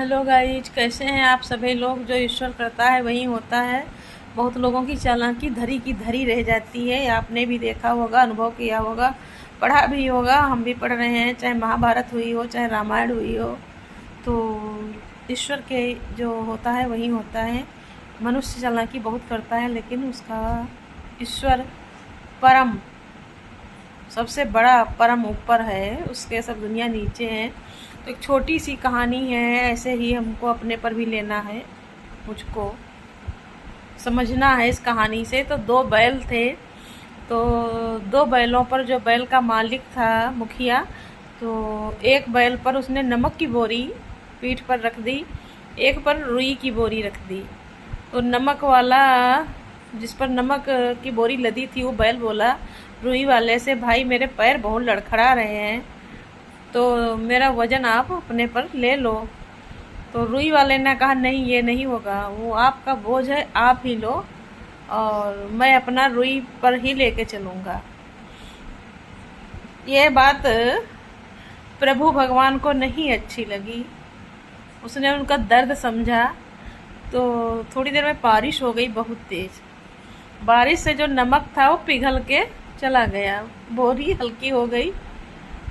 Hello guys, कैसे हैं आप सभी लोग। जो ईश्वर करता है वही होता है। बहुत लोगों की चालाकी धरी की धरी रह जाती है। आपने भी देखा होगा, अनुभव किया होगा, पढ़ा भी होगा, हम भी पढ़ रहे हैं। चाहे महाभारत हुई हो, चाहे रामायण हुई हो, तो ईश्वर के जो होता है वही होता है। मनुष्य चालाकी बहुत करता है, लेकिन उसका ईश्वर परम, सबसे बड़ा परम ऊपर है, उसके सब दुनिया नीचे है। तो एक छोटी सी कहानी है, ऐसे ही हमको अपने पर भी लेना है, मुझको समझना है इस कहानी से। तो दो बैल थे, तो दो बैलों पर जो बैल का मालिक था, मुखिया, तो एक बैल पर उसने नमक की बोरी पीठ पर रख दी, एक पर रुई की बोरी रख दी। तो नमक वाला, जिस पर नमक की बोरी लदी थी, वो बैल बोला रुई वाले से, भाई मेरे पैर बहुत लड़खड़ा रहे हैं, तो मेरा वज़न आप अपने पर ले लो। तो रुई वाले ने कहा नहीं, ये नहीं होगा, वो आपका बोझ है, आप ही लो, और मैं अपना रुई पर ही लेके चलूँगा। ये बात प्रभु भगवान को नहीं अच्छी लगी। उसने उनका दर्द समझा। तो थोड़ी देर में बारिश हो गई, बहुत तेज़ बारिश से जो नमक था वो पिघल के चला गया, बोरी हल्की हो गई,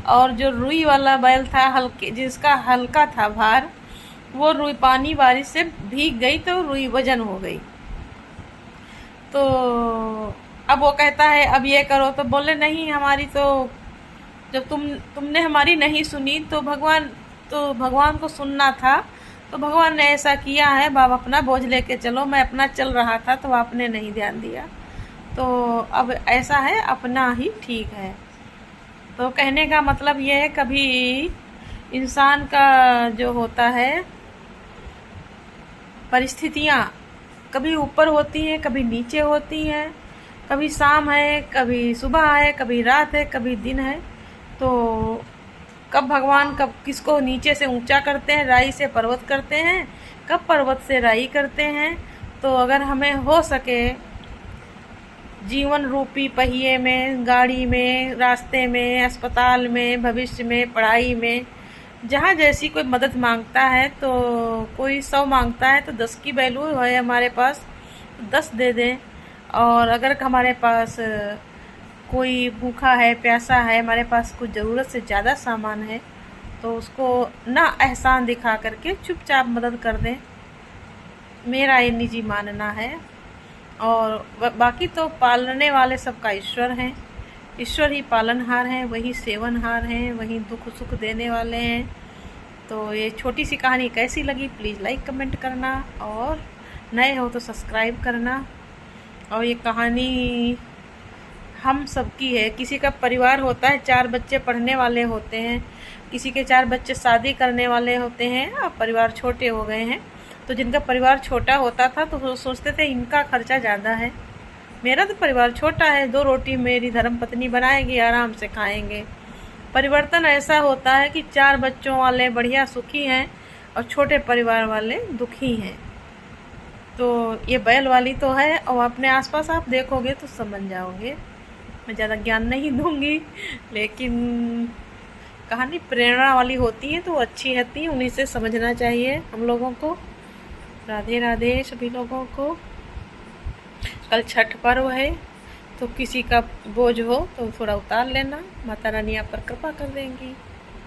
और जो रुई वाला बैल था, हल्के जिसका हल्का था भार, वो रुई पानी बारिश से भीग गई, तो रुई वजन हो गई। तो अब वो कहता है अब ये करो, तो बोले नहीं, हमारी तो जब तुमने हमारी नहीं सुनी, तो भगवान को सुनना था, तो भगवान ने ऐसा किया है, बाप अपना बोझ लेके चलो, मैं अपना चल रहा था तो आपने नहीं ध्यान दिया, तो अब ऐसा है, अपना ही ठीक है। तो कहने का मतलब ये है, कभी इंसान का जो होता है परिस्थितियाँ, कभी ऊपर होती हैं, कभी नीचे होती हैं, कभी शाम है, कभी सुबह है, कभी रात है, कभी दिन है। तो कब भगवान कब किसको नीचे से ऊंचा करते हैं, राई से पर्वत करते हैं, कब पर्वत से राई करते हैं। तो अगर हमें हो सके जीवन रूपी पहिए में, गाड़ी में, रास्ते में, अस्पताल में, भविष्य में, पढ़ाई में, जहाँ जैसी कोई मदद मांगता है, तो कोई 100 मांगता है तो 10 की वैल्यू है हमारे पास, 10 दे दें। और अगर हमारे पास कोई भूखा है, प्यासा है, हमारे पास कुछ ज़रूरत से ज़्यादा सामान है, तो उसको ना एहसान दिखा करके चुपचाप मदद कर दें। मेरा ये निजी मानना है। और बाकी तो पालने वाले सबका ईश्वर हैं, ईश्वर ही पालनहार हैं, वही सेवनहार हैं, वही दुख सुख देने वाले हैं। तो ये छोटी सी कहानी कैसी लगी, प्लीज़ लाइक कमेंट करना, और नए हो तो सब्सक्राइब करना। और ये कहानी हम सबकी है। किसी का परिवार होता है, 4 बच्चे पढ़ने वाले होते हैं, किसी के 4 बच्चे शादी करने वाले होते हैं, अब परिवार छोटे हो गए हैं। तो जिनका परिवार छोटा होता था तो सोचते थे इनका खर्चा ज़्यादा है, मेरा तो परिवार छोटा है, 2 रोटी मेरी धर्मपत्नी बनाएगी, आराम से खाएंगे। परिवर्तन ऐसा होता है कि 4 बच्चों वाले बढ़िया सुखी हैं, और छोटे परिवार वाले दुखी हैं। तो ये बैल वाली तो है, और अपने आसपास आप देखोगे तो समझ जाओगे। मैं ज़्यादा ज्ञान नहीं दूंगी, लेकिन कहानी प्रेरणा वाली होती है तो अच्छी होती है, उन्हीं से समझना चाहिए हम लोगों को। राधे राधे सभी लोगों को। कल छठ पर्व है, तो किसी का बोझ हो तो थोड़ा उतार लेना, माता रानी आप पर कृपा कर देंगी।